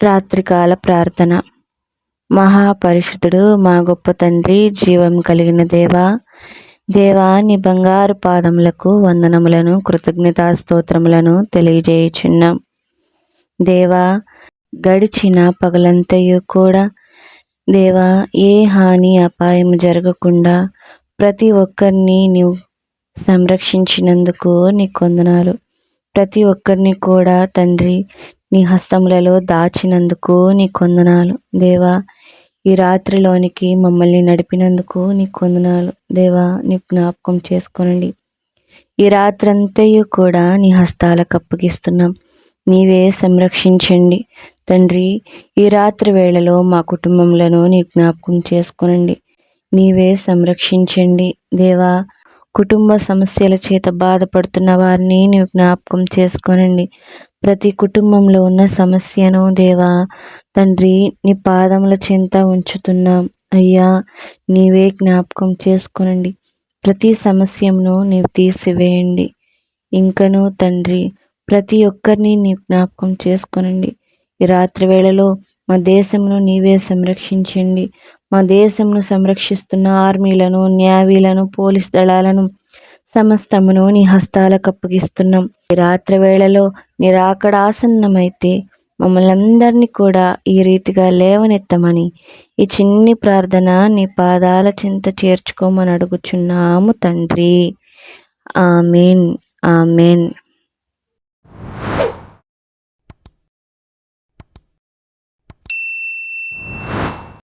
రాత్రికాల ప్రార్థన. మహాపరిశుద్ధుడు మా గొప్ప తండ్రి, జీవం కలిగిన దేవా, నీ బంగారు పాదములకు వందనములను, కృతజ్ఞతాస్తోత్రములను తెలియజేయుచున్నాం. దేవా, గడిచిన పగలంతయు కూడా దేవా, ఏ హాని అపాయం జరగకుండా ప్రతి ఒక్కరిని నీవు సంరక్షించినందుకు నీకు వందనాలు. ప్రతి ఒక్కరిని కూడా తండ్రి నీ హస్తములలో దాచినందుకు నీకు వందనాలు. దేవా, ఈ రాత్రిలోనికి మమ్మల్ని నడిపినందుకు నీకు వందనాలు. దేవా, నీ జ్ఞాపకం చేసుకోనండి. ఈ రాత్రంతయు కూడా నీ హస్తాలకు అప్పగిస్తున్నాం. నీవే సంరక్షించండి తండ్రి. ఈ రాత్రి వేళలో మా కుటుంబములను నీ జ్ఞాపకం చేసుకోనండి. నీవే సంరక్షించండి దేవా. కుటుంబ సమస్యల చేత బాధపడుతున్న వారిని నీవు జ్ఞాపకం చేసుకోనండి. ప్రతి కుటుంబంలో ఉన్న సమస్యను దేవా తండ్రి నీ పాదముల చెంత ఉంచుతున్నాం. అయ్యా, నీవే జ్ఞాపకం చేసుకోనండి. ప్రతి సమస్యను నీవు తీసివేయండి. ఇంకనూ తండ్రి ప్రతి ఒక్కరిని నీ జ్ఞాపకం చేసుకోనండి. ఈ రాత్రి వేళలో మా దేశమును నీవే సంరక్షించండి. మా దేశమును సంరక్షిస్తున్న ఆర్మీలను, న్యావీలను, పోలీస్ దళాలను సమస్తమును నీ హస్తాలకు అప్పగిస్తున్నాం. ఈ రాత్రి వేళలో నిరాకడ ఆసన్నమైతే మమ్మల్ని అందరినీ కూడా ఈ రీతిగా లేవనెత్తమని ఈ చిన్ని ప్రార్థన నీ పాదాల చెంత చేర్చుకోమని అడుగుచున్నాము తండ్రి. Amen, amen.